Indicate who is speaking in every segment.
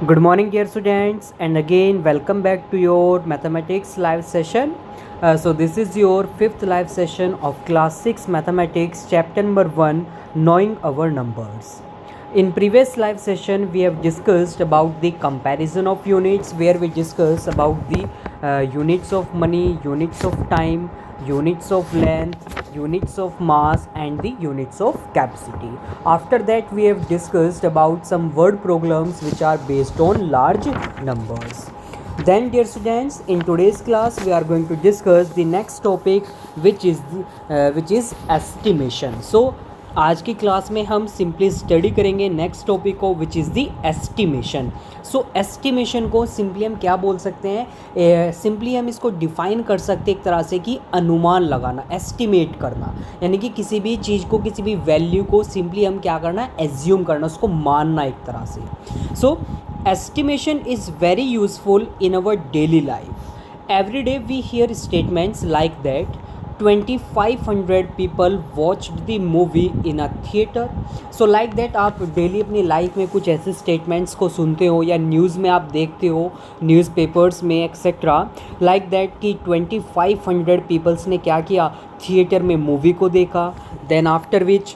Speaker 1: Good morning, dear students, and again, welcome back to your mathematics live session. This is your fifth live session of class 6 mathematics, chapter number 1, knowing our numbers. In previous live session, we have discussed about the comparison of units, where we discussed about the units of money, units of time, units of length, units of mass, and the units of capacity. After that, we have discussed about some word problems which are based on large numbers. Then, dear students, in today's class we are going to discuss the next topic, which is estimation. So आज की class में हम simply study करेंगे next topic को, विच is the estimation. So estimation को simply हम क्या बोल सकते हैं, सिंपली हम इसको डिफाइन कर सकते हैं एक तरह से कि अनुमान लगाना, एस्टिमेट करना, यानी कि किसी भी चीज़ को, किसी भी वैल्यू को सिंपली हम क्या करना, एज्यूम करना, उसको मानना एक तरह से. सो estimation is very useful in our daily life. Every day we hear statements like that 2500 people watched the movie in a theater. So like that आप डेली अपनी लाइफ में कुछ ऐसे स्टेटमेंट्स को सुनते हो या न्यूज़ में आप देखते हो, न्यूज़पेपर्स में एक्सेट्रा, लाइक दैट कि 2500 पीपल्स ने क्या किया, थिएटर में मूवी को देखा. Then after which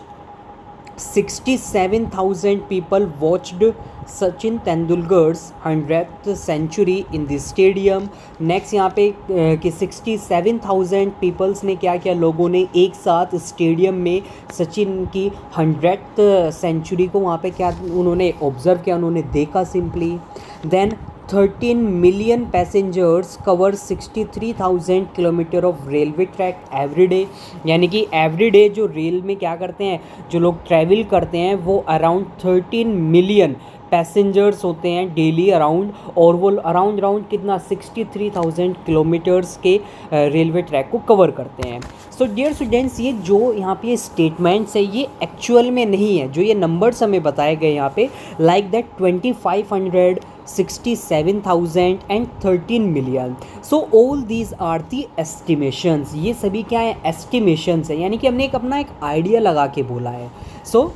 Speaker 1: 67,000 people watched Sachin Tendulkar's 100th century in the stadium. Next यहाँ पे कि 67,000 पीपल्स ने क्या किया, लोगों ने एक साथ स्टेडियम में सचिन की 100th सेंचुरी को वहाँ पे क्या उन्होंने ऑब्ज़र्व किया, उन्होंने देखा simply. Then 13 million passengers cover 63,000 kilometre of railway track every day. यानी कि एवरी डे जो रेल में क्या करते हैं, जो लोग ट्रैवल करते हैं, वो अराउंड 13 मिलियन पैसेंजर्स होते हैं डेली अराउंड, और वो अराउंड कितना 63,000 किलोमीटर्स के रेलवे ट्रैक को कवर करते हैं. सो डियर स्टूडेंट्स, ये जो यहाँ पे स्टेटमेंट्स है ये एक्चुअल में नहीं है, जो ये नंबर्स हमें बताए गए यहाँ पे, like that 2500, 67,000 and 13 million. So all these are the estimations. ये सभी क्या है, एस्टिमेशंस है, यानी कि हमने अपना एक आइडिया लगा के बोला है. So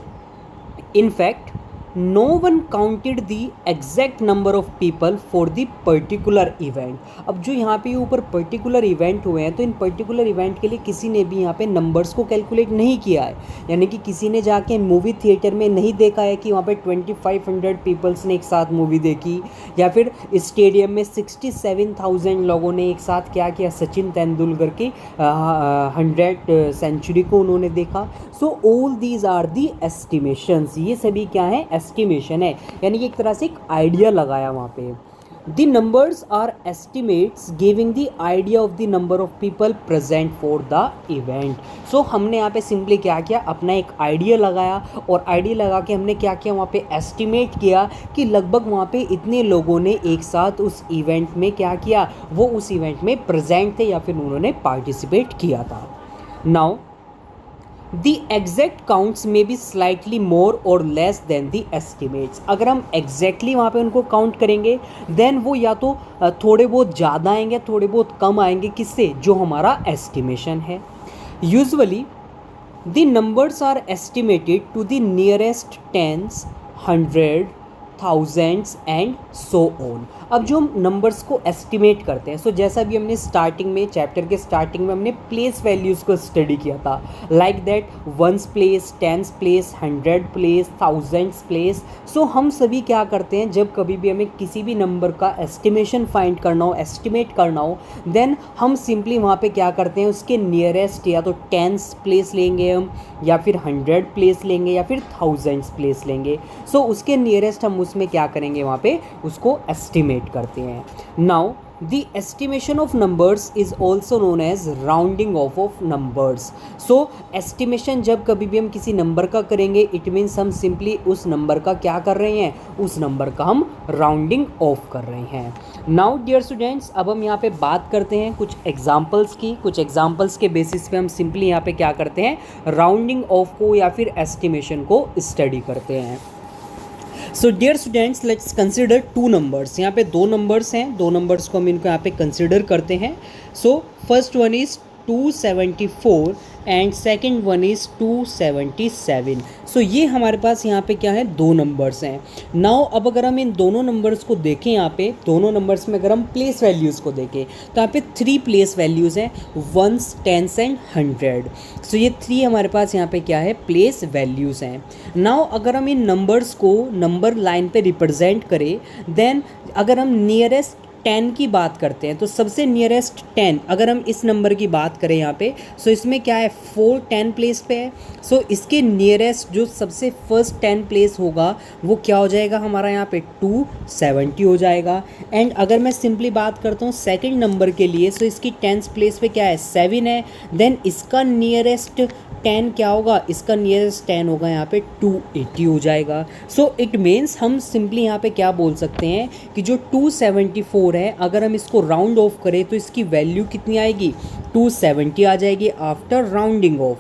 Speaker 1: in fact no one counted the exact number of people for the particular event. अब जो यहाँ पे ऊपर पर्टिकुलर इवेंट हुए हैं, तो इन पर्टिकुलर इवेंट के लिए किसी ने भी यहाँ पे नंबर्स को कैलकुलेट नहीं किया है. यानी कि किसी ने जाके मूवी थिएटर में नहीं देखा है कि वहाँ पे 2500 पीपल्स ने एक साथ मूवी देखी, या फिर स्टेडियम में 67,000 लोगों ने एक साथ क्या किया, सचिन तेंदुलकर की 100th सेंचुरी को उन्होंने देखा. So all these are the estimations. ये सभी क्या है, एस्टिमेशन है, यानी कि एक तरह से एक आइडिया लगाया वहाँ पे. The numbers are estimates giving the idea of the number of people present for the event. So हमने यहाँ पे सिंपली क्या किया, अपना एक आइडिया लगाया, और आइडिया लगा के हमने क्या किया, वहाँ पे एस्टिमेट किया कि लगभग वहाँ पे इतने लोगों ने एक साथ उस इवेंट में क्या किया, वो उस इवेंट में प्रेजेंट थे या फिर उन्होंने पार्टिसिपेट किया था. Now The exact counts may be slightly more or less than the estimates. अगर हम exactly वहाँ पे उनको काउंट करेंगे, then वो या तो थोड़े बहुत ज़्यादा आएंगे, थोड़े बहुत कम आएंगे, किससे, जो हमारा estimation है. Usually the numbers are estimated to the nearest tens, hundred, thousands and so on. अब जो हम नंबर्स को एस्टिमेट करते हैं, सो जैसा भी हमने स्टार्टिंग में, चैप्टर के स्टार्टिंग में हमने प्लेस वैल्यूज़ को स्टडी किया था, like that ones place, tens place, 100 place, thousands place. So हम सभी क्या करते हैं, जब कभी भी हमें किसी भी नंबर का एस्टिमेशन फाइंड करना हो, एस्टिमेट करना हो, देन हम सिंपली वहाँ पे क्या करते हैं, उसके नियरेस्ट या तो टेंस प्लेस लेंगे हम, या फिर 100 प्लेस लेंगे, या फिर थाउजेंड्स प्लेस लेंगे. सो उसके नियरेस्ट हम उसमें क्या करेंगे, वहाँ पे उसको एस्टिमेट करते हैं. Now the estimation of numbers is also known as rounding off numbers. So estimation जब कभी भी हम किसी नंबर का करेंगे, इट मीन्स हम सिंपली उस नंबर का क्या कर रहे हैं, उस नंबर का हम राउंडिंग ऑफ कर रहे हैं. नाउ डियर स्टूडेंट्स, अब हम यहाँ पे बात करते हैं कुछ एग्जाम्पल्स की. कुछ एग्जाम्पल्स के बेसिस पे हम सिंपली यहाँ पे क्या करते हैं, राउंडिंग ऑफ को या फिर एस्टिमेशन को स्टडी करते हैं. So dear students, let's consider two numbers. यहाँ पे दो नंबर्स हैं, दो नंबर्स को हम इनको यहाँ पे कंसिडर करते हैं. So first one is 274 and second one is 277। सो ये हमारे पास यहाँ पे क्या है, दो नंबर्स हैं। नाउ अब अगर हम इन दोनों नंबर्स को देखें, यहाँ पे दोनों नंबर्स में अगर हम प्लेस वैल्यूज़ को देखें तो यहाँ पे 3 प्लेस वैल्यूज़ हैं, 1s 10s एंड 100। सो ये 3 हमारे पास यहाँ पे क्या है, प्लेस वैल्यूज़ हैं। नाउ अगर हम इन नंबर्स को नंबर लाइन पे रिप्रेजेंट करें, देन अगर हम नियरेस्ट 10 की बात करते हैं तो सबसे नियरेस्ट 10 अगर हम इस नंबर की बात करें यहाँ पे, सो इसमें क्या है, 4 10 प्लेस पे है। सो इसके नियरेस्ट जो सबसे फर्स्ट 10 प्लेस होगा वो क्या हो जाएगा हमारा यहाँ पे 270 हो जाएगा। एंड अगर मैं सिंपली बात करता हूँ सेकंड नंबर के लिए, सो इसकी 10th प्लेस पे क्या है, 7 है। देन इसका नियरेस्ट 10 क्या होगा, इसका नियरेस्ट 10 होगा यहाँ पे 280 हो जाएगा। सो इट मीन्स हम सिंपली यहाँ पे क्या बोल सकते हैं कि जो 274 है, अगर हम इसको राउंड ऑफ करें तो इसकी वैल्यू कितनी आएगी, 270 आ जाएगी after rounding off,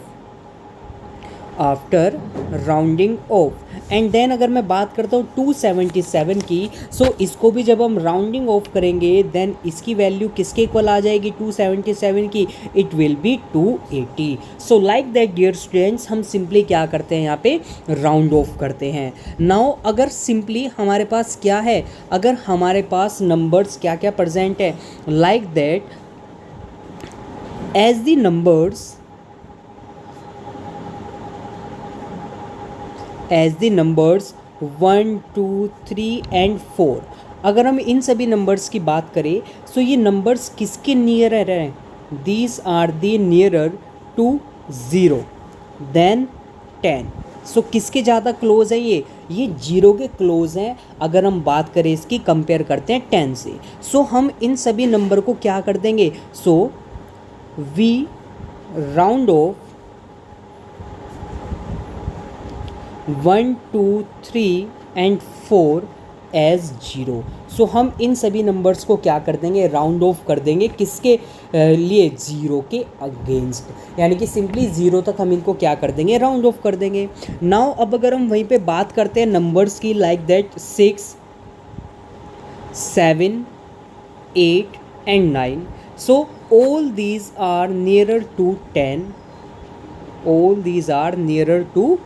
Speaker 1: after rounding off. And then अगर मैं बात करता हूँ 277 की, सो इसको भी जब हम राउंडिंग ऑफ करेंगे देन इसकी वैल्यू किसके इक्वल आ जाएगी, 277 की, it will be 280। So like that dear students, हम सिंपली क्या करते हैं, यहाँ पे राउंड ऑफ करते हैं। नाउ अगर सिंपली हमारे पास क्या है, अगर हमारे पास नंबर्स क्या क्या प्रेजेंट है, like that as the numbers as the numbers 1 2 3 and 4, अगर हम इन सभी नंबर्स की बात करें, सो ये नंबर्स किसके नियरर हैं, these are the nearer to 0 then 10। So किसके ज़्यादा क्लोज है, ये 0 के क्लोज हैं अगर हम बात करें इसकी, कंपेयर करते हैं 10 से। सो हम इन सभी नंबर को क्या कर देंगे, so we round off 1 2 3 and 4 as 0। So हम इन सभी नंबर्स को क्या कर देंगे, राउंड ऑफ कर देंगे, किसके लिए, 0 के अगेंस्ट, यानी कि सिंपली 0 तक हम इनको क्या कर देंगे, राउंड ऑफ कर देंगे। नाउ अब अगर हम वहीं पे बात करते हैं नंबर्स की, like that 6 7 8 and 9। So all these are nearer to 10, all these are nearer to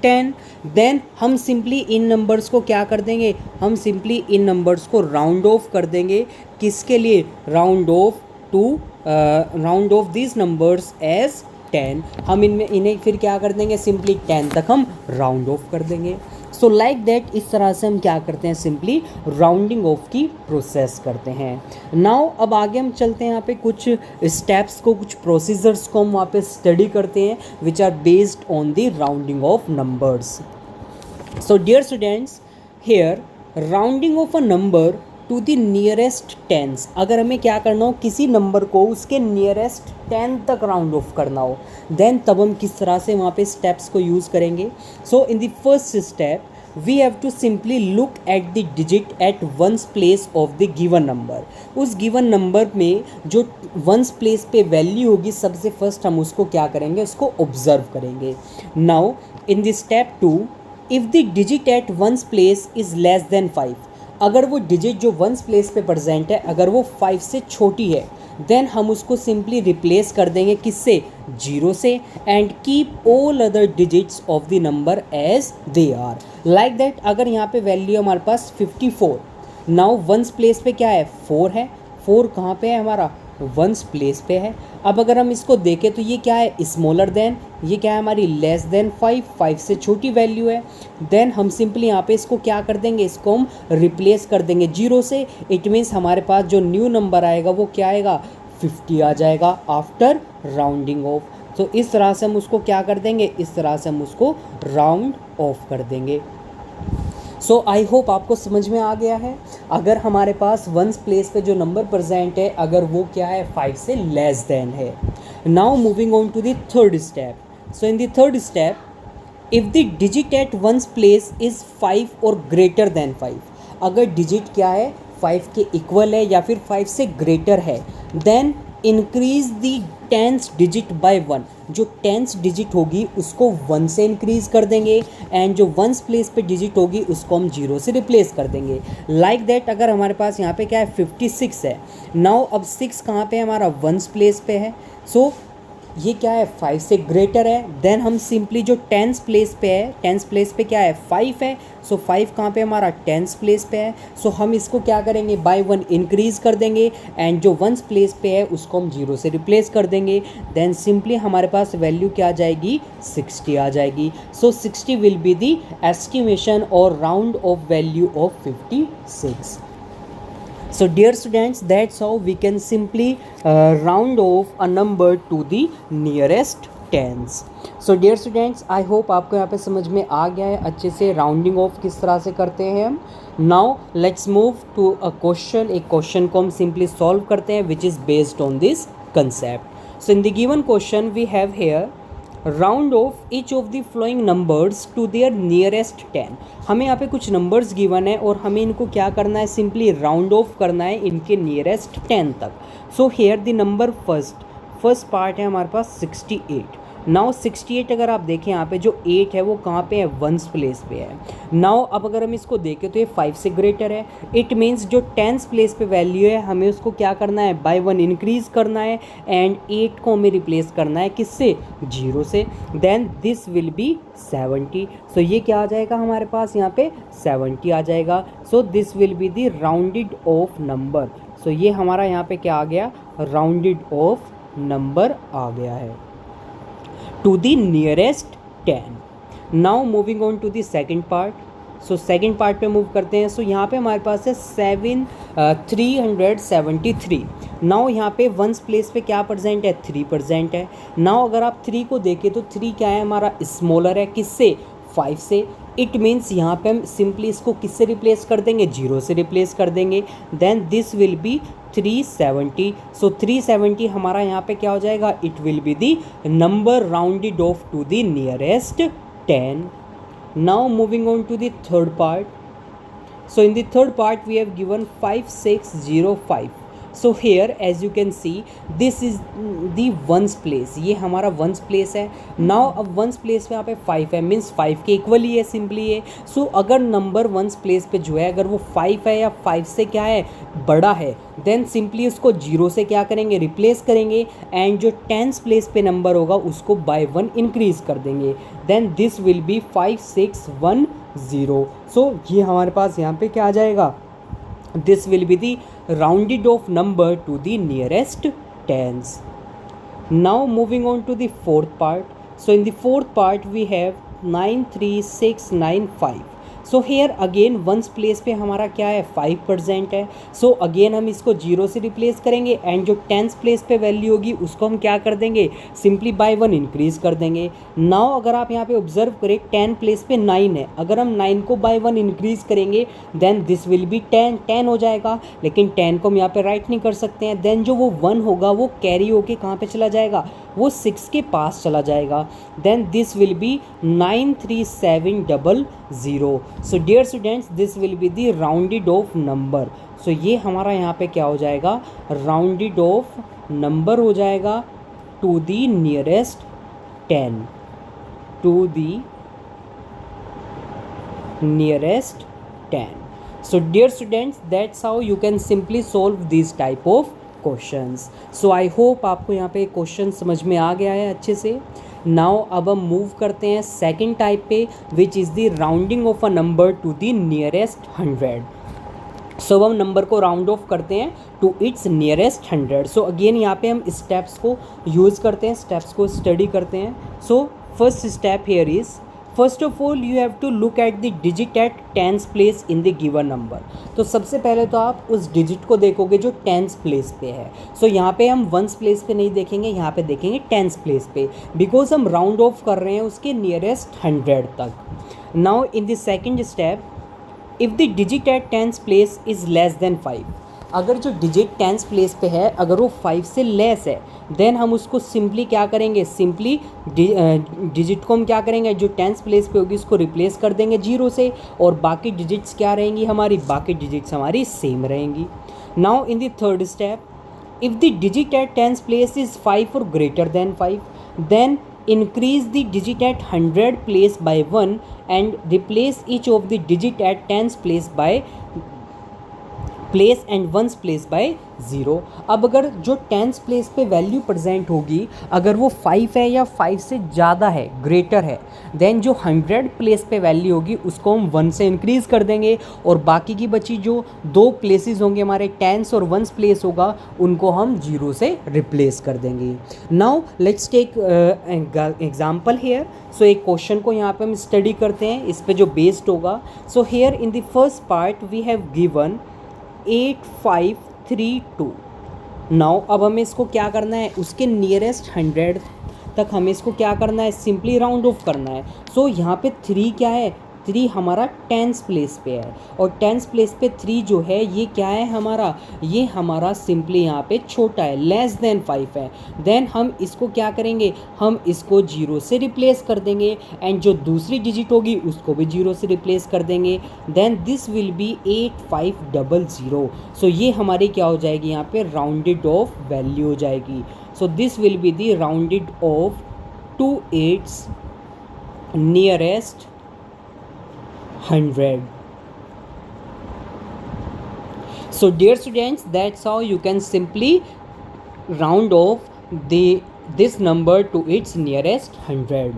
Speaker 1: 10। Then हम सिंपली इन नंबर्स को क्या कर देंगे, हम सिंपली इन नंबर्स को राउंड ऑफ कर देंगे, किसके लिए, round off to round off this numbers as 10। हम इन्हें फिर क्या कर देंगे, सिंपली 10 तक हम राउंड ऑफ कर देंगे। सो लाइक दैट, इस तरह से हम क्या करते हैं, सिंपली राउंडिंग ऑफ की प्रोसेस करते हैं। नाउ अब आगे हम चलते हैं, यहाँ पे कुछ स्टेप्स को, कुछ प्रोसीजर्स को हम वहाँ पे स्टडी करते हैं which are based on the rounding off numbers. So dear students, here rounding off a number to the nearest tens, अगर हमें क्या करना हो, किसी नंबर को उसके नियरेस्ट 10 तक राउंड ऑफ करना हो, देन तब हम किस तरह से वहाँ पे स्टेप्स को यूज़ करेंगे। So in the first step we have to simply look at the digit at ones place of the given number. उस गिवन नंबर में जो वंस प्लेस पे वैल्यू होगी, सबसे फर्स्ट हम उसको क्या करेंगे, उसको ऑब्जर्व करेंगे। Now in the step 2, if the digit at ones place is less than 5, अगर वो डिजिट जो वंस प्लेस पे प्रेजेंट है अगर वो 5 से छोटी है, देन हम उसको सिंपली रिप्लेस कर देंगे किससे, 0 से, and keep all other digits of the number as they are. Like that, अगर यहाँ पे वैल्यू हमारे पास 54, नाउ वंस प्लेस पे क्या है, 4 है, 4 कहाँ पे है हमारा, वंस प्लेस पे है। अब अगर हम इसको देखें तो ये क्या है, स्मॉलर देन, ये क्या है हमारी लेस देन 5, 5 से छोटी वैल्यू है। देन हम सिंपली यहाँ पे इसको क्या कर देंगे, इसको हम रिप्लेस कर देंगे 0 से। इट मीन्स हमारे पास जो न्यू नंबर आएगा वो क्या आएगा, 50 आ जाएगा आफ्टर राउंडिंग ऑफ। तो इस तरह से हम उसको क्या कर देंगे, इस तरह से हम उसको राउंड ऑफ कर देंगे। सो आई होप आपको समझ में आ गया है। अगर हमारे पास वंस प्लेस पे जो नंबर प्रेजेंट है अगर वो क्या है, 5 से लेस देन है। Now moving on to the third step. So in the third step, if the digit at ones place is 5 और ग्रेटर देन 5, अगर डिजिट क्या है, 5 के इक्वल है या फिर 5 से ग्रेटर है, then increase the 10th digit by 1, जो 10th डिजिट होगी उसको 1 से इंक्रीज़ कर देंगे, एंड जो वंस प्लेस पे डिजिट होगी उसको हम 0 से रिप्लेस कर देंगे। लाइक दैट, अगर हमारे पास यहाँ पे क्या है, 56 है। नाउ अब 6 कहाँ पे है हमारा, वंस प्लेस पे है। सो ये क्या है 5 से ग्रेटर है, देन हम सिंपली जो टेंस प्लेस पे है, टेंस प्लेस पे क्या है 5 है, सो 5 कहाँ पे हमारा टेंस प्लेस पे है, सो हम इसको क्या करेंगे बाय 1 इंक्रीज़ कर देंगे एंड जो वंस प्लेस पे है उसको हम 0 से रिप्लेस कर देंगे, देन सिंपली हमारे पास वैल्यू क्या आ जाएगी 60 आ जाएगी। सो 60 विल बी दी एस्टिमेशन और round of value of 56। So dear students, that's how we can simply round off a number to the nearest tens. So dear students, I hope आपको यहाँ पे समझ में आ गया है अच्छे से राउंडिंग ऑफ किस तरह से करते हैं हम। Now let's move to a question, एक क्वेश्चन को हम सिंपली सॉल्व करते हैं which is based on this concept. So in the given question we have here round off each of the following numbers to their nearest 10। हमें यहाँ पे कुछ numbers given है और हमें इनको क्या करना है सिंपली राउंड ऑफ करना है इनके नियरेस्ट 10 तक। सो here the number first part है हमारे पास 68। नाउ 68 अगर आप देखें यहाँ पे जो 8 है वो कहाँ पे है वंस प्लेस पे है। नाउ अब अगर हम इसको देखें तो ये 5 से ग्रेटर है, इट मीन्स जो टेंस प्लेस पे वैल्यू है हमें उसको क्या करना है बाय 1 इंक्रीज़ करना है एंड 8 को हमें रिप्लेस करना है किससे 0 से, देन दिस विल बी 70। सो ये क्या आ जाएगा हमारे पास यहाँ पे 70 आ जाएगा। So this will be the rounded off number. So ये हमारा यहाँ पे क्या आ गया राउंडेड ऑफ नंबर आ गया है to the nearest 10. Now moving on to the second part. So second part पे मूव करते हैं। सो यहाँ पे हमारे पास है 373। नाउ यहाँ पे वंस प्लेस पे क्या परसेंट है 3% है। नाउ अगर आप 3 को देखें तो 3 क्या है हमारा स्मॉलर है किससे 5 से, इट मीन्स यहाँ पे हम सिंपली इसको किससे रिप्लेस कर देंगे 0 से रिप्लेस कर देंगे, देन दिस विल बी 370। सो 370 हमारा यहाँ पे क्या हो जाएगा it will be the number rounded off to the nearest 10। Now moving on to the third part. So in the third part we have given 5605। So here as you can see this is the ones place, ये हमारा ones place है। नाउ अब ones place पे यहाँ पे 5 है means 5 के इक्वल ही है सिंपली है। सो अगर नंबर वंस प्लेस पे जो है अगर वो 5 है या 5 से क्या है बड़ा है, देन सिंपली उसको 0 से क्या करेंगे रिप्लेस करेंगे एंड जो टेंस प्लेस पे नंबर होगा उसको बाय 1 इंक्रीज कर देंगे, देन दिस विल बी 5610। सो ये हमारे पास यहाँ पे क्या आ जाएगा this will be the rounded off number to the nearest tens. Now moving on to the fourth part. So in the fourth part we have 93695. So here again once place पे हमारा क्या है 5% है। सो अगेन हम इसको 0 से replace करेंगे and जो टेंस प्लेस पे वैल्यू होगी उसको हम क्या कर देंगे सिंपली बाय 1 इंक्रीज कर देंगे। नाउ अगर आप यहाँ पे ऑब्जर्व करें 10 प्लेस पे 9 है, अगर हम 9 को बाय 1 इंक्रीज करेंगे देन दिस विल बी 10 हो जाएगा, लेकिन 10 को हम यहाँ पे राइट नहीं कर सकते हैं, देन जो वो 1 होगा वो कैरी होके कहाँ पे चला जाएगा वो 6 के पास चला जाएगा, then this will be 93700। So dear students this will be the rounded off number. So ये हमारा यहाँ पे क्या हो जाएगा राउंडेड ऑफ नंबर हो जाएगा to the nearest 10, to the nearest 10। So dear students that's how you can simply solve this type of questions. So I hope आपको यहाँ पे क्वेश्चन समझ में आ गया है अच्छे से। नाउ अब हम मूव करते हैं सेकंड टाइप पे which is the rounding off a number to the nearest 100। So अब हम नंबर को राउंड ऑफ करते हैं to its nearest 100। So again यहाँ पे हम स्टेप्स को यूज़ करते हैं, स्टेप्स को स्टडी करते हैं। So first step here is first of all you have to look at the digit at tens place in the given number. तो सबसे पहले तो आप उस डिजिट को देखोगे जो टेंस प्लेस पे है। सो यहाँ पे हम वंस प्लेस पे नहीं देखेंगे, यहाँ पे देखेंगे टेंस प्लेस पे, बिकॉज हम राउंड ऑफ कर रहे हैं उसके नियरेस्ट 100 तक। Now in the second step if the digit at tens place is less than 5, अगर जो डिजिट टेंस प्लेस पे है अगर वो 5 से लेस है देन हम उसको सिंपली क्या करेंगे सिंपली डिजिट को हम क्या करेंगे जो टेंस प्लेस पे होगी उसको रिप्लेस कर देंगे 0 से और बाकी डिजिट्स क्या रहेंगी हमारी, बाकी डिजिट्स हमारी सेम रहेंगी। Now in the third step if the digit at tens place is 5 और greater than 5 then increase the digit at 100 place by 1 and replace each of the digit at tens place by place and ones place by 0। अब अगर जो tense place पे value present होगी अगर वो 5 है या 5 से ज़्यादा है, ग्रेटर है, देन जो 100 प्लेस पे वैल्यू होगी उसको हम 1 से इंक्रीज़ कर देंगे और बाकी की बची जो दो प्लेसेस होंगे हमारे टेंस और वंस प्लेस होगा उनको हम 0 से रिप्लेस कर देंगे। Now let's take example here. So एक क्वेश्चन को यहाँ पे हम स्टडी करते हैं, इस पे जो बेस्ड होगा। So here in the first part we have given 8532। Now अब हमें इसको क्या करना है, उसके नियरेस्ट 100 तक हमें इसको क्या करना है, सिंपली राउंड ऑफ करना है। सो यहाँ पे 3 क्या है, 3 हमारा टेंस प्लेस पे है और टेंस प्लेस पे 3 जो है ये क्या है हमारा, ये हमारा सिंपली यहाँ पे छोटा है, लेस देन 5 है। देन हम इसको क्या करेंगे, हम इसको 0 से रिप्लेस कर देंगे एंड जो दूसरी डिजिट होगी उसको भी 0 से रिप्लेस कर देंगे। Then this will be 8500। So ये हमारी क्या हो जाएगी, यहाँ पे राउंडेड ऑफ वैल्यू हो जाएगी। So this will be the rounded off to its nearest 100. So dear students, that's how you can simply round off this number to its nearest 100.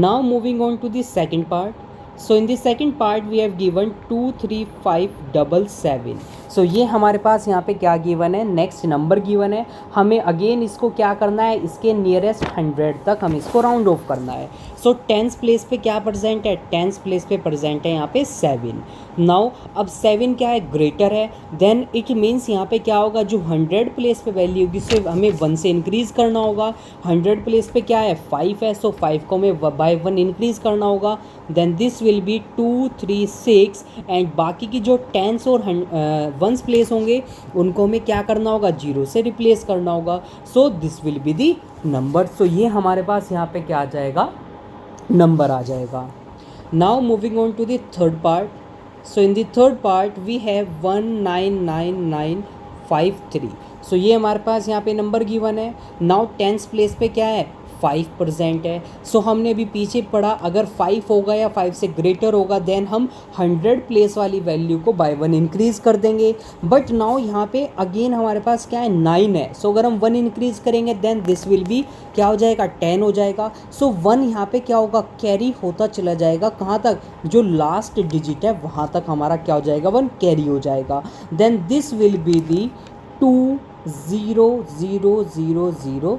Speaker 1: Now moving on to the second part. So in the second part we have given 23577. सो ये हमारे पास यहाँ पे क्या given है, next number given है। हमें again इसको क्या करना है, इसके नियरेस्ट 100 तक हम इसको राउंड ऑफ करना है। सो टेंस प्लेस पे क्या प्रेजेंट है, टेंस प्लेस पे प्रेजेंट है यहाँ पे 7। नाउ अब 7 क्या है, ग्रेटर है, देन इट मीन्स यहाँ पे क्या होगा, जो 100 प्लेस पे वैल्यू होगी उसे हमें 1 से इंक्रीज़ करना होगा। 100 प्लेस पे क्या है, 5 है, सो 5 को हमें बाय 1 इंक्रीज़ करना होगा। Then this will be 236 and बाकी की जो टेंस और वंस प्लेस होंगे उनको हमें क्या करना होगा, 0 से रिप्लेस करना होगा। So this will be the number. So ये हमारे पास यहाँ पे क्या आ जाएगा, नंबर आ जाएगा। Now moving on to the third part. So in the third part we have 199953। So ये हमारे पास यहाँ पे नंबर गिवन है। नाउ टेंस प्लेस पे क्या है, 5% है। सो हमने अभी पीछे पढ़ा अगर 5 होगा या 5 से ग्रेटर होगा देन हम 100 प्लेस वाली वैल्यू को बाय 1 इंक्रीज़ कर देंगे। बट नाउ यहाँ पे अगेन हमारे पास क्या है, 9 है। सो अगर हम 1 इंक्रीज़ करेंगे देन दिस विल बी क्या हो जाएगा, 10 हो जाएगा। सो 1 यहाँ पे क्या होगा, कैरी होता चला जाएगा, कहाँ तक, जो लास्ट डिजिट है वहाँ तक हमारा क्या हो जाएगा, 1 कैरी हो जाएगा। Then this will be the 2000000।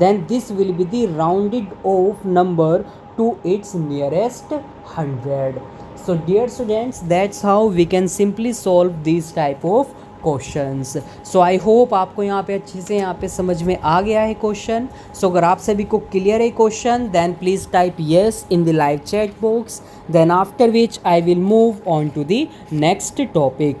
Speaker 1: then this will be the rounded off number to its nearest 100. So dear students, that's how we can simply solve these type of questions. So I hope आपको यहाँ पे अच्छे से यहाँ पे समझ में आ गया है क्वेश्चन। सो अगर आप सभी को क्लियर है question then please type yes in the live chat box, then after which I will move on to the next topic.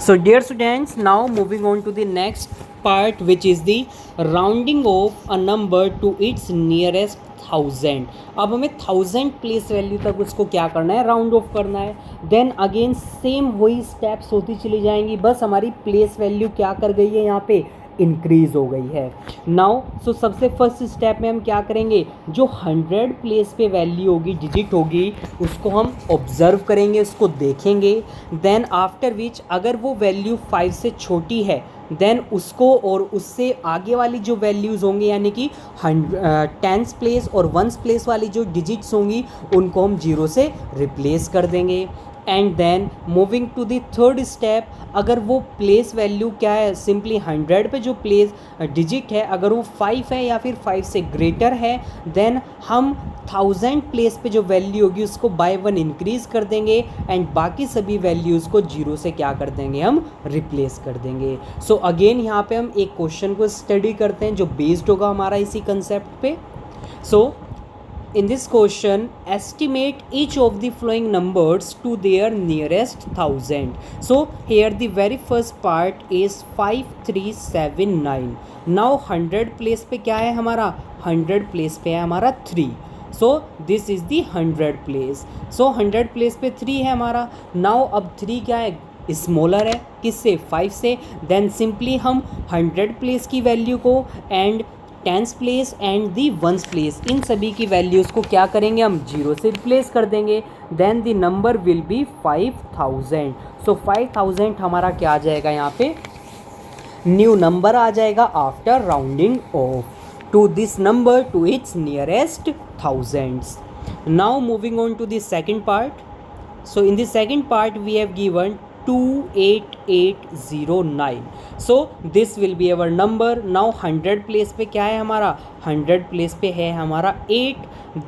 Speaker 1: So dear students, now moving on to the next part which is the rounding of a number to its nearest 1000. अब हमें 1000 place value तक उसको क्या करना है, round of करना है। Then again same वही स्टेप्स होती चली जाएंगी, बस हमारी प्लेस वैल्यू क्या कर गई है, यहाँ पे इंक्रीज़ हो गई है। नाउ सो सबसे फर्स्ट स्टेप में हम क्या करेंगे, जो 100 प्लेस पे वैल्यू होगी, डिजिट होगी, उसको हम ऑब्ज़र्व करेंगे, उसको देखेंगे। देन आफ्टर विच अगर वो वैल्यू 5 से छोटी है देन उसको और उससे आगे वाली जो वैल्यूज़ होंगी यानी कि टेंस प्लेस और वंस प्लेस वाली जो डिजिट्स होंगी उनको हम 0 से रिप्लेस कर देंगे। And then moving to the third step, अगर वो प्लेस वैल्यू क्या है, सिंपली 100 पे जो प्लेस डिजिट है अगर वो 5 है या फिर 5 से ग्रेटर है देन हम 1000 प्लेस पे जो वैल्यू होगी उसको बाय 1 इंक्रीज़ कर देंगे एंड बाकी सभी वैल्यूज़ को 0 से क्या कर देंगे, हम रिप्लेस कर देंगे। सो अगेन यहाँ पे हम एक क्वेश्चन को स्टडी करते हैं जो बेस्ड होगा हमारा इसी कंसेप्ट पे। सो in this question estimate each of the following numbers to their nearest 1000. So here the very first part is 5379. now 100 place पे क्या है हमारा, 100 प्लेस पे है हमारा 3. So this is the 100 place. So 100 place पे 3 है हमारा। नाउ अब 3 क्या है, स्मॉलर है किससे 5 से, देन सिंपली हम 100 प्लेस की वैल्यू को and tens place and the ones place in सभी की वैल्यूज़ को क्या करेंगे हम 0 से रिप्लेस कर देंगे, then the number will be 5000। So 5000 हमारा क्या आ जाएगा यहाँ पे न्यू नंबर आ जाएगा after rounding off to this number to its nearest thousands. Now moving on to the second part. So in the second part we have given 28809. So this will be our number. Now 100 place पे क्या है हमारा 100 place पे है हमारा 8.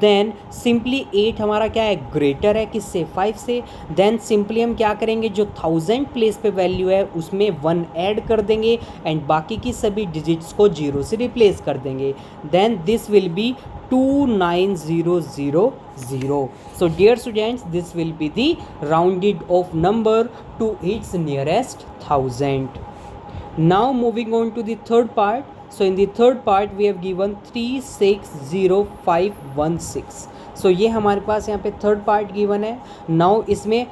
Speaker 1: Then simply 8 हमारा क्या है ग्रेटर है किससे 5 से. देन सिंपली हम क्या करेंगे जो 1000 प्लेस पे वैल्यू है उसमें 1 ऐड कर देंगे एंड बाकी की सभी डिजिट्स को 0 से रिप्लेस कर देंगे. Then this will be 29000. So dear students, this will be the rounded off number to its nearest thousand. Now moving on to the third part. So in the third part we have given 360516. So ये हमारे पास यहाँ पे third part given है. Now इसमें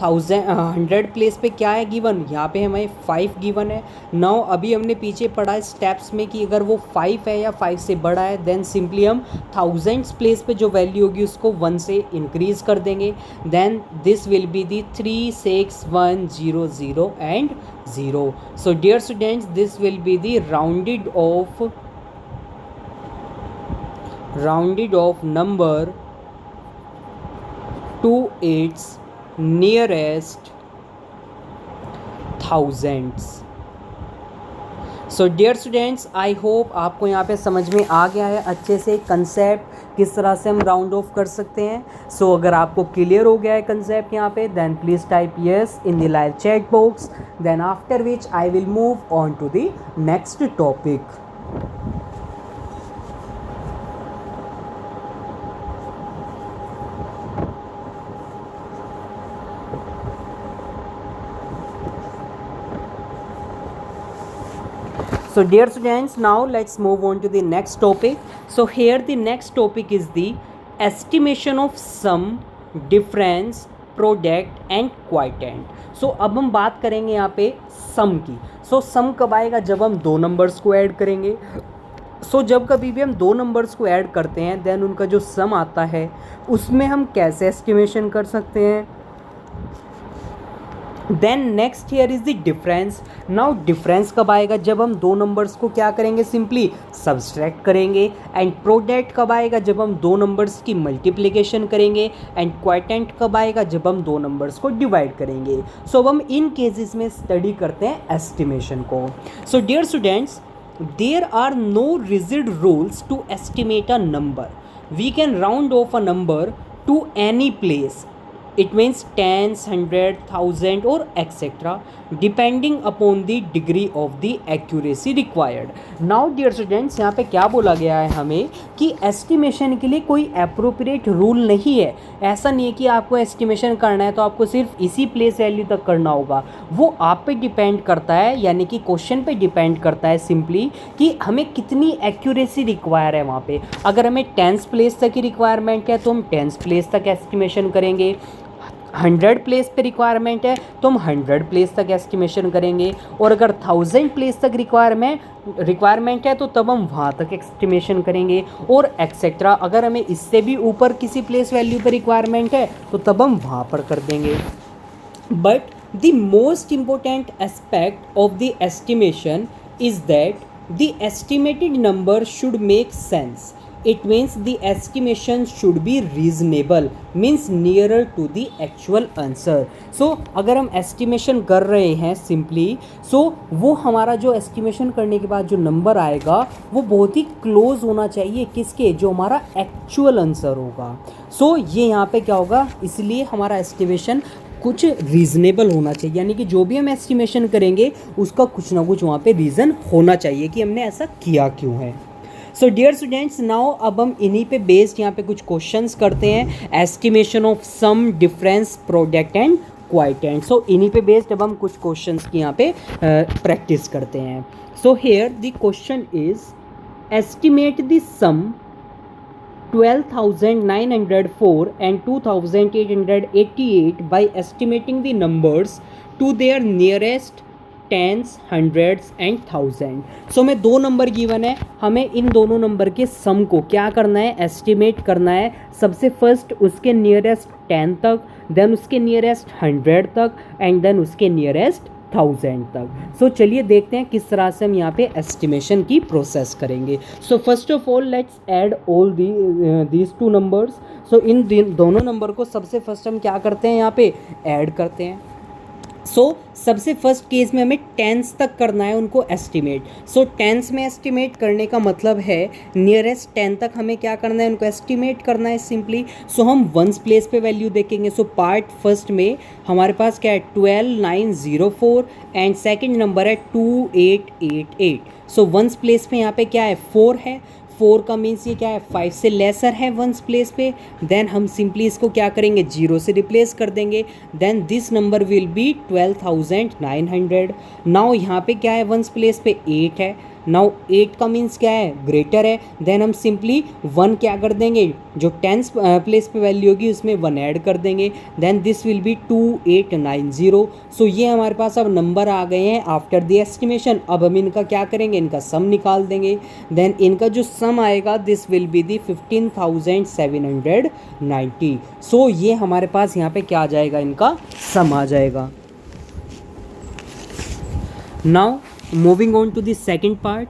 Speaker 1: 100 place पे क्या है गिवन यहाँ पे हमें 5 गिवन है. नाउ अभी हमने पीछे पढ़ा स्टेप्स में कि अगर वो 5 है या 5 से बड़ा है देन सिंपली हम 1000 प्लेस पे जो वैल्यू होगी उसको 1 से इंक्रीज कर देंगे. Then this will be the 36100 and 0. So dear students this will be the rounded off number to its nearest thousands. So dear students I hope आपको यहाँ पे समझ में आ गया है अच्छे से कंसेप्ट किस तरह से हम राउंड ऑफ कर सकते हैं. सो अगर आपको क्लियर हो गया है कंसेप्ट यहाँ पे then please type yes in the live chat box. Then after which I will move on to the next topic. So dear students, now let's move on to the next topic. So here the next topic is the estimation of sum, difference, product and quotient. So अब हम बात करेंगे यहाँ पे सम की. So सम कब आएगा जब हम दो नंबर्स को ऐड करेंगे. सो जब कभी भी हम दो नंबर्स को ऐड करते हैं देन उनका जो सम आता है उसमें हम कैसे एस्टिमेशन कर सकते हैं. Then next here is the difference. Now difference कब आएगा जब हम दो नंबर्स को क्या करेंगे सिंपली सब्सट्रैक्ट करेंगे. एंड प्रोडक्ट कब आएगा जब हम दो नंबर्स की मल्टीप्लिकेशन करेंगे. एंड क्वोटिएंट कब आएगा जब हम दो नंबर्स को डिवाइड करेंगे. सो अब हम इन केसेस में स्टडी करते हैं एस्टिमेशन को. So dear students there are no rigid rules to estimate a number. We can round off a number to any place. It means tens, 100, 1000 or etc. depending upon the degree of the accuracy required. Now dear students यहाँ पे क्या बोला गया है हमें कि estimation के लिए कोई अप्रोप्रिएट रूल नहीं है. ऐसा नहीं है कि आपको एस्टिमेशन करना है तो आपको सिर्फ इसी प्लेस वैल्यू तक करना होगा. वो आप पे डिपेंड करता है यानी कि क्वेश्चन पे डिपेंड करता है सिंपली कि हमें कितनी एक्यूरेसी रिक्वायर है वहाँ पे. अगर हमें टेंस प्लेस तक की रिक्वायरमेंट है तो हम टेंस प्लेस तक एस्टिमेशन करेंगे. 100 प्लेस पे रिक्वायरमेंट है तो हम 100 प्लेस तक एस्टिमेशन करेंगे. और अगर 1000 प्लेस तक रिक्वायरमेंट है तो तब हम वहाँ तक एस्टिमेशन करेंगे और एक्सेट्रा. अगर हमें इससे भी ऊपर किसी प्लेस वैल्यू पर रिक्वायरमेंट है तो तब हम वहाँ पर कर देंगे. But the most important aspect of the estimation is that the estimated number should make sense. It means the estimation should be reasonable, means nearer to the actual answer. So अगर हम estimation कर रहे हैं simply, so वो हमारा जो estimation करने के बाद जो नंबर आएगा वो बहुत ही close होना चाहिए किसके जो हमारा actual answer होगा. So ये यहाँ पे क्या होगा इसलिए हमारा estimation कुछ रीज़नेबल होना चाहिए यानी कि जो भी हम एस्टिमेशन करेंगे उसका कुछ ना कुछ वहाँ पे रीज़न होना चाहिए कि हमने ऐसा किया क्यों है. सो डियर स्टूडेंट्स नाउ अब हम इन्हीं पे बेस्ड यहाँ पे कुछ क्वेश्चंस करते हैं estimation of sum, difference, product and quotient. So इन्हीं पे बेस्ड अब हम कुछ क्वेश्चंस की यहाँ पे प्रैक्टिस करते हैं. So here the question is estimate the sum 12,904 and 2,888 by estimating the numbers to their nearest tens, hundreds and thousand. So में दो नंबर गिवन है, हमें इन दोनों नंबर के सम को क्या करना है, एस्टिमेट करना है। सबसे फर्स्ट उसके नियरेस्ट 10 तक, देन उसके नियरेस्ट 100 तक, एंड देन उसके नियरेस्ट 1000 तक। सो चलिए देखते हैं किस तरह से हम यहाँ पे एस्टिमेशन की प्रोसेस करेंगे। So first of all let's add all these two numbers. So इन दोनों नंबर को सबसे फर्स्ट हम क्या करते हैं, यहाँ पे ऐड करते हैं। सबसे फर्स्ट केस में हमें टेंस तक करना है उनको एस्टिमेट। टेंस में एस्टिमेट करने का मतलब है नियरेस्ट 10 तक हमें क्या करना है, उनको एस्टिमेट करना है सिंपली। हम वंस प्लेस पे वैल्यू देखेंगे। पार्ट फर्स्ट में हमारे पास क्या है 12904 एंड सेकंड नंबर है 2888। वंस प्लेस पे यहाँ पे क्या है 4 है, 4 का मीन्स ये क्या है 5 से लेसर है वंस प्लेस पे। देन हम सिंपली इसको क्या करेंगे 0 से रिप्लेस कर देंगे। Then this number will be 12,900। नाउ यहाँ पे क्या है वंस प्लेस पे 8 है। नाउ 8 का मीन्स क्या है ग्रेटर है। देन हम सिंपली 1 क्या कर देंगे, जो टेंस प्लेस पे वैल्यू होगी उसमें 1 ऐड कर देंगे। Then this will be 2890। ये हमारे पास अब नंबर आ गए हैं आफ्टर द एस्टिमेशन। अब हम इनका क्या करेंगे, इनका सम निकाल देंगे। देन इनका जो सम आएगा दिस विल बी दी 15,790। ये हमारे पास यहाँ पे क्या आ जाएगा, इनका सम आ जाएगा। Now moving on to the second part.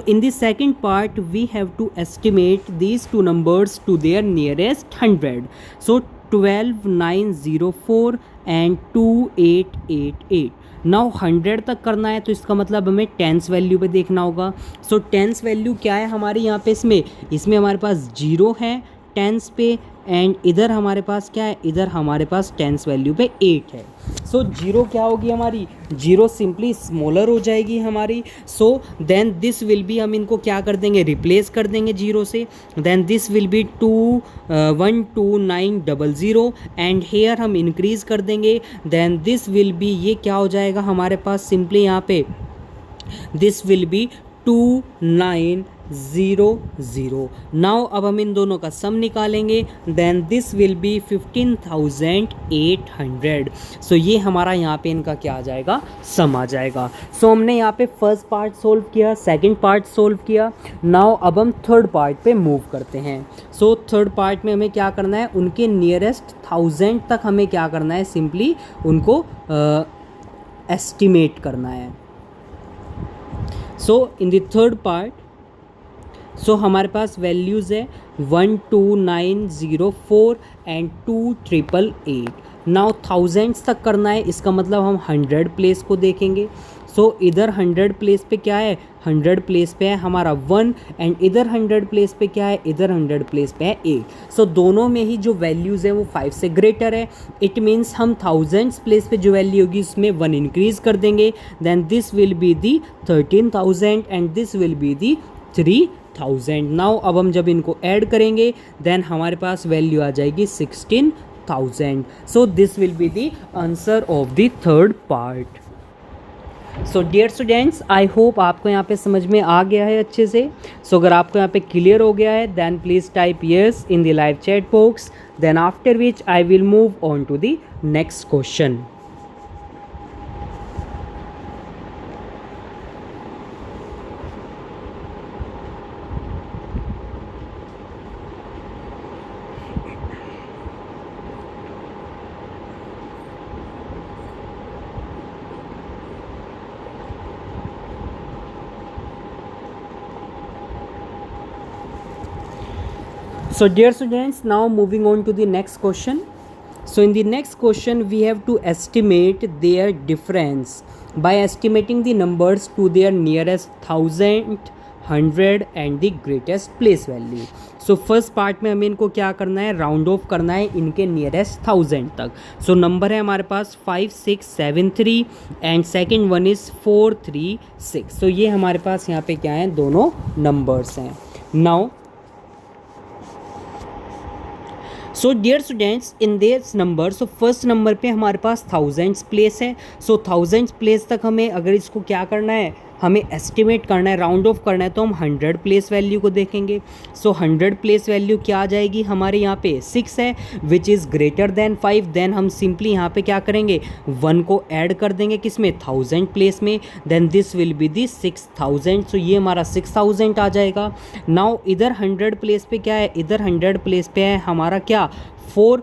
Speaker 1: In the second part we have to estimate these two numbers to their nearest 100. 12904 and 2888। Now 100 तक करना है, तो इसका मतलब हमें टेंस वैल्यू पे देखना होगा। टेंस वैल्यू क्या है हमारे यहाँ पे, इसमें हमारे पास 0 है टेंस पे, एंड इधर हमारे पास क्या है, इधर हमारे पास टेंस वैल्यू पे 8 है। 0 क्या होगी हमारी, 0 सिंपली स्मॉलर हो जाएगी हमारी। देन दिस विल बी, हम इनको क्या कर देंगे रिप्लेस कर देंगे 0 से। Then this will be 12900 and here हम इंक्रीज कर देंगे। देन दिस विल बी, ये क्या हो जाएगा हमारे पास सिंपली यहाँ पे दिस विल बी 2900। नाउ अब हम इन दोनों का सम निकालेंगे। Then this will be 15,800। ये हमारा यहाँ पे इनका क्या आ जाएगा, सम आ जाएगा। हमने यहाँ पे फर्स्ट पार्ट सोल्व किया, सेकंड पार्ट सोल्व किया। नाउ अब हम थर्ड पार्ट पे मूव करते हैं। थर्ड पार्ट में हमें क्या करना है, उनके नियरेस्ट 1000 तक हमें क्या करना है, सिंपली उनको एस्टिमेट करना है। इन द थर्ड पार्ट हमारे पास वैल्यूज़ है 12904 एंड 2888। नाउ थाउजेंड्स तक करना है, इसका मतलब हम 100 प्लेस को देखेंगे। इधर 100 प्लेस पे क्या है, 100 प्लेस पे है हमारा 1, एंड इधर 100 प्लेस पे क्या है, इधर 100 प्लेस पे है 8। दोनों में ही जो वैल्यूज़ है वो 5 से ग्रेटर है। इट मीन्स हम थाउजेंड्स प्लेस पे जो वैल्यू होगी उसमें 1 इंक्रीज कर देंगे। Then this will be the 13,000 and this will be the 3,000। नाउ अब हम जब इनको ऐड करेंगे देन हमारे पास वैल्यू आ जाएगी 16,000। This will be the answer of the third part. Dear students, I hope आपको यहाँ पे समझ में आ गया है अच्छे से। अगर आपको यहाँ पे क्लियर हो गया है then please type yes in the live chat box. Then after which I will move on to the next question. Dear students, now moving on to the next question. In the next question we have to estimate their difference by estimating the numbers to their nearest 1000, 100 and the greatest place value. First part में हमें इनको क्या करना है, round of करना है इनके nearest 1000 तक। नंबर है हमारे पास 5673 एंड सेकंड वन इज़ 436। ये हमारे पास यहाँ पे क्या है, दोनों नंबर्स हैं। Now dear students, in this number first number पे हमारे पास थाउजेंड्स प्लेस है। थाउजेंड्स प्लेस तक हमें अगर इसको क्या करना है, हमें एस्टिमेट करना है, राउंड ऑफ करना है, तो हम 100 प्लेस वैल्यू को देखेंगे। सो 100 प्लेस वैल्यू क्या आ जाएगी हमारे यहाँ पे 6 है which is greater than 5। Then हम सिंपली यहाँ पे क्या करेंगे 1 को ऐड कर देंगे किसमें 1000 प्लेस में, then this will be the 6000। So ये हमारा 6000 आ जाएगा। नाउ इधर 100 प्लेस पे क्या है, इधर 100 प्लेस पे है हमारा क्या 4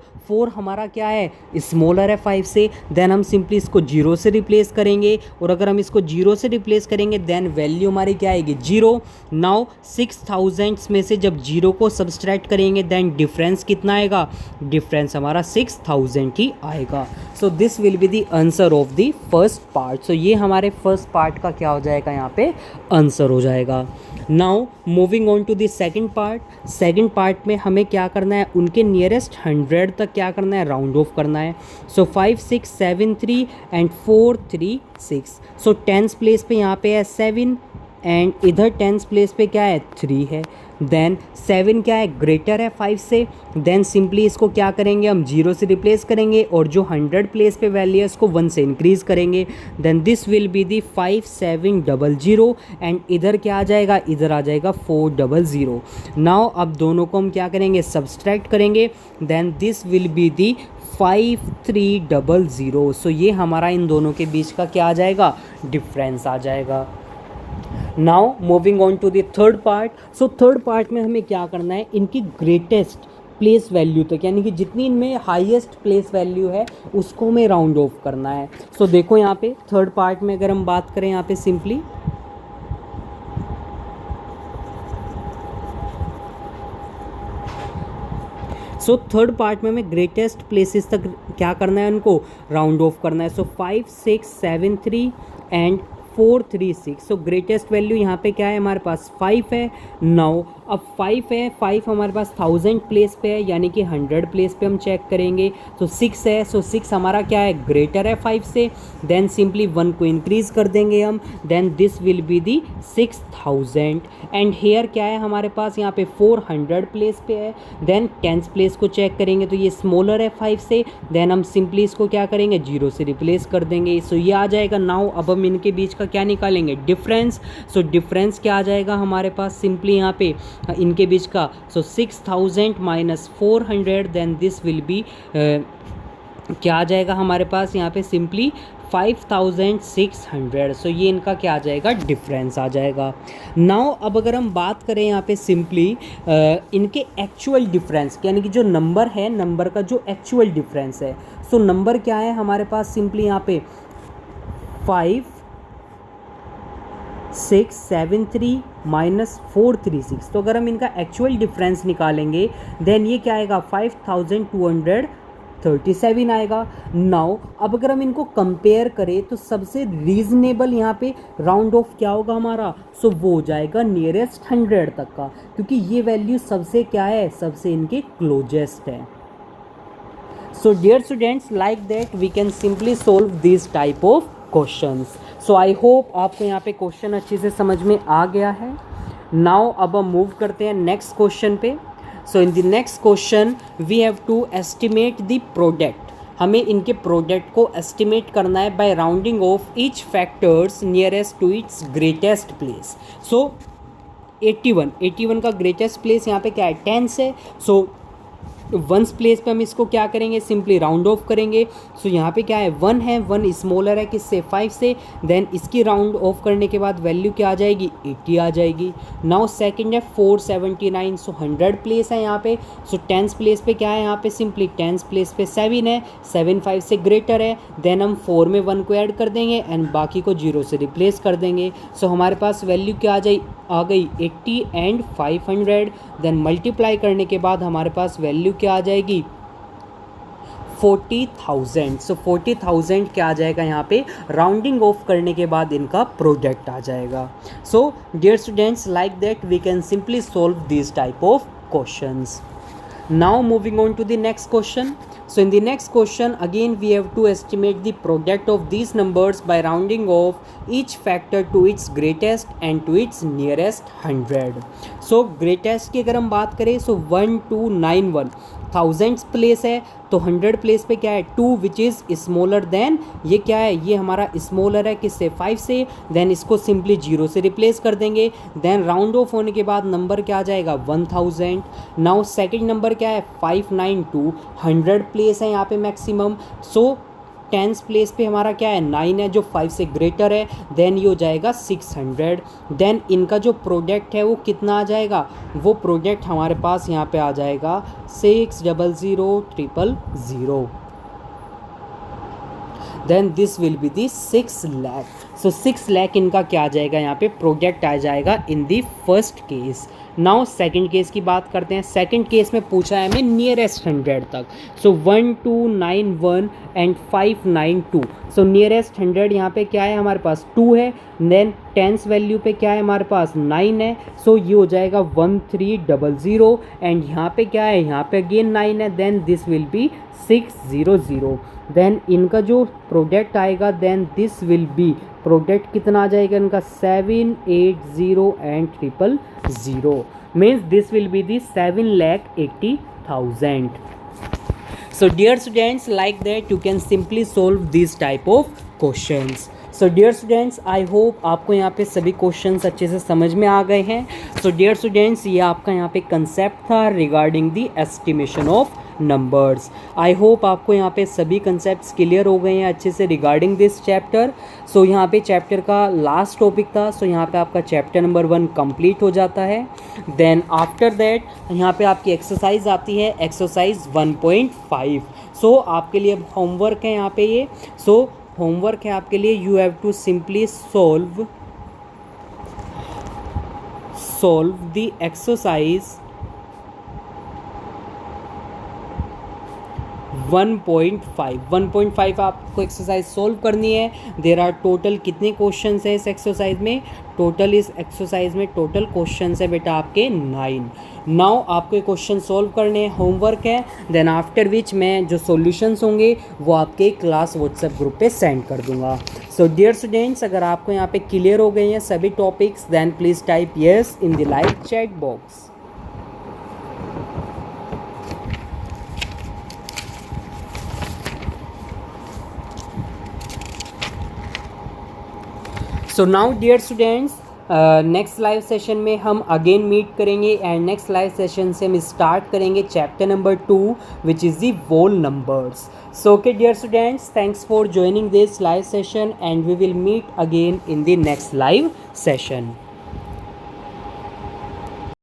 Speaker 1: हमारा क्या है स्मॉलर है 5 से। देन हम सिंपली इसको 0 से रिप्लेस करेंगे, और अगर हम इसको 0 से रिप्लेस करेंगे देन वैल्यू हमारी क्या आएगी 0। नाउ 6000 में से जब 0 को सब्सट्रैक्ट करेंगे देन डिफरेंस कितना आएगा, डिफरेंस हमारा 6000 ही आएगा। So this will be the answer of the first part. So ये हमारे फर्स्ट पार्ट का क्या हो जाएगा यहाँ पे आंसर हो जाएगा। Now moving on to the second part. Second part में हमें क्या करना है, उनके नियरेस्ट 100 तक क्या करना है, राउंड ऑफ करना है। सो 5 6 7 3 एंड 4 3 6। सो 10th प्लेस पे यहाँ पे है 7 एंड इधर 10th प्लेस पे क्या है 3 है। देन 7 क्या है ग्रेटर है 5 से। देन सिंपली इसको क्या करेंगे हम 0 से रिप्लेस करेंगे, और जो 100 प्लेस पे वैल्यू है इसको 1 से इंक्रीज़ करेंगे। Then this will be the 5700 and इधर क्या आ जाएगा, इधर आ जाएगा 400। नाउ अब दोनों को हम क्या करेंगे सब्सट्रैक्ट करेंगे, then this will be the 5300। So ये हमारा इन दोनों के बीच का क्या आ जाएगा, डिफरेंस आ जाएगा। Now moving on to the third part. So third part में हमें क्या करना है, इनकी ग्रेटेस्ट प्लेस वैल्यू तक, यानी कि जितनी इनमें हाईएस्ट प्लेस वैल्यू है उसको हमें राउंड ऑफ करना है। सो देखो यहाँ पे थर्ड पार्ट में अगर हम बात करें यहाँ पे सिंपली सो थर्ड पार्ट में हमें ग्रेटेस्ट प्लेसेस तक क्या करना है, उनको राउंड ऑफ करना है। सो 5 6 7 3 एंड 4 3 6। सो ग्रेटेस्ट वैल्यू यहाँ पे क्या है हमारे पास 5 है। नाउ अब 5 है, 5 हमारे पास 1000 प्लेस पे है, यानी कि 100 प्लेस पे हम चेक करेंगे। तो 6 है, सो 6 हमारा क्या है ग्रेटर है 5 से। देन सिंपली 1 को इंक्रीज़ कर देंगे हम, then this will be the 6000। And here क्या है हमारे पास यहाँ पे 400 प्लेस पे है। देन 10th प्लेस को चेक करेंगे तो ये स्मॉलर है 5 से। देन हम सिंपली इसको क्या करेंगे 0 से रिप्लेस कर देंगे। सो ये आ जाएगा। नाउ अब हम इनके बीच का क्या निकालेंगे, डिफरेंस। सो डिफरेंस क्या आ जाएगा हमारे पास सिंपली यहाँ पे इनके बीच का। So 6000 minus 400, then this will be क्या आ जाएगा हमारे पास यहाँ पे सिंपली 5600। सो ये इनका क्या आ जाएगा, डिफरेंस आ जाएगा। नाउ अब अगर हम बात करें यहाँ पे सिंपली इनके एक्चुअल डिफरेंस, यानी कि जो नंबर है, नंबर का जो एक्चुअल डिफरेंस है। सो नंबर क्या है हमारे पास सिंपली यहाँ पे 5 6 7 3 माइनस 4 3 6। तो अगर हम इनका एक्चुअल डिफरेंस निकालेंगे देन ये क्या आएगा 5237 आएगा। नाउ अब अगर हम इनको कंपेयर करें तो सबसे रीजनेबल यहाँ पे राउंड ऑफ क्या होगा हमारा, सो वो हो जाएगा नियरेस्ट 100 तक का, क्योंकि ये वैल्यू सबसे क्या है, सबसे इनके क्लोजेस्ट है। So dear students, like that we can simply solve this type of questions. So I hope आपको यहाँ पे क्वेश्चन अच्छे से समझ में आ गया है। नाउ अब हम मूव करते हैं नेक्स्ट क्वेश्चन पे। So in the next question we have to estimate the product. हमें इनके प्रोडक्ट को एस्टिमेट करना है by rounding off each factors nearest to its greatest place. So 81 का ग्रेटेस्ट प्लेस यहाँ पे क्या है 10 है। सो 1st प्लेस पे हम इसको क्या करेंगे, सिंपली राउंड ऑफ करेंगे। सो यहाँ पे क्या है 1 है, 1 स्मॉलर है किससे 5 से। देन इसकी राउंड ऑफ करने के बाद वैल्यू क्या आ जाएगी 80 आ जाएगी। नाउ सेकंड है 479। सो 100 प्लेस है यहाँ पे। सो 10th प्लेस पे क्या है यहाँ पे सिंपली 10th प्लेस पे 7 है, 7 5 से ग्रेटर है। देन हम 4 में 1 को ऐड कर देंगे एंड बाकी को 0 से रिप्लेस कर देंगे। सो हमारे पास वैल्यू क्या आ गई 80 एंड 500। देन मल्टीप्लाई करने के बाद हमारे पास वैल्यू क्या आ जाएगी 40,000। सो 40,000 क्या आ जाएगा यहाँ पे, राउंडिंग ऑफ करने के बाद इनका प्रोडक्ट आ जाएगा। So dear students, like that we can simply solve this type of questions. Now moving on to the next question. So in the next question again we have to estimate the product of these numbers by rounding off each factor to its greatest and to its nearest 100. So greatest की अगर हम बात करें so 1291 thousands place है तो 100 place पे क्या है 2 विच इज़ स्मॉलर देन, ये क्या है, ये हमारा स्मॉलर है किससे 5 से, देन इसको सिंपली 0 से रिप्लेस कर देंगे, देन राउंड ऑफ होने के बाद नंबर क्या आ जाएगा 1000। नाउ सेकंड नंबर क्या है 592, 100 प्लेस है यहाँ पे मैक्सिमम, सो टेंस प्लेस पे हमारा क्या है 9 है जो 5 से ग्रेटर है, देन ये हो जाएगा 600। देन इनका जो प्रोडक्ट है वो कितना आ जाएगा, वो प्रोडक्ट हमारे पास यहाँ पे आ जाएगा 600000, then this will be the 6 lakh. So 6 lakh इनका क्या आ जाएगा, यहाँ पे प्रोडक्ट आ जाएगा in the first case. Now second case की बात करते हैं। सेकंड केस में पूछा है हमें नियरेस्ट 100 तक, सो 1291 एंड 592। सो नियरेस्ट 100 यहाँ पे क्या है हमारे पास 2 है, देन टेंस वैल्यू पे क्या है हमारे पास 9 है, सो ये हो जाएगा 1300 एंड यहाँ पे क्या है, यहाँ पे अगेन 9 है, then this will be 600। Then इनका जो प्रोडक्ट आएगा, then this will be product कितना आ जाएगा इनका 780 and 000, means this will be the 7,80,000। So dear students, like that you can simply solve these type of questions. So dear students, I hope आपको यहाँ पे सभी क्वेश्चंस अच्छे से समझ में आ गए हैं। So dear students, ये आपका यहाँ पे कंसेप्ट था regarding the estimation of numbers. I hope आपको यहाँ पे सभी कंसेप्ट्स क्लियर हो गए हैं अच्छे से रिगार्डिंग दिस चैप्टर। सो यहाँ पे चैप्टर का लास्ट टॉपिक था, सो यहाँ पे आपका चैप्टर नंबर 1 कंप्लीट हो जाता है। देन आफ्टर दैट यहाँ पे आपकी एक्सरसाइज आती है, एक्सरसाइज 1.5। सो आपके लिए होमवर्क है यहाँ पे ये, सो होमवर्क है आपके लिए, you have to simply solve the exercise 1.5 आपको एक्सरसाइज सोल्व करनी है। देर आर टोटल कितने क्वेश्चंस है इस एक्सरसाइज में, टोटल इस एक्सरसाइज में टोटल क्वेश्चंस है बेटा आपके 9। नाउ आपको क्वेश्चन सोल्व करने हैं, होमवर्क है, देन आफ्टर विच मैं जो सॉल्यूशंस होंगे वो आपके क्लास व्हाट्सएप ग्रुप पे सेंड कर दूंगा। सो डियर स्टूडेंट्स, अगर आपको यहाँ पे क्लियर हो गए हैं सभी topics, then please type yes in the live chat box. So now dear students, next live session में हम अगेन मीट करेंगे एंड नेक्स्ट लाइव सेशन से हम स्टार्ट करेंगे chapter number 2 which is the whole numbers. So okay dear students, thanks for joining this live session and we will meet again in the next live session.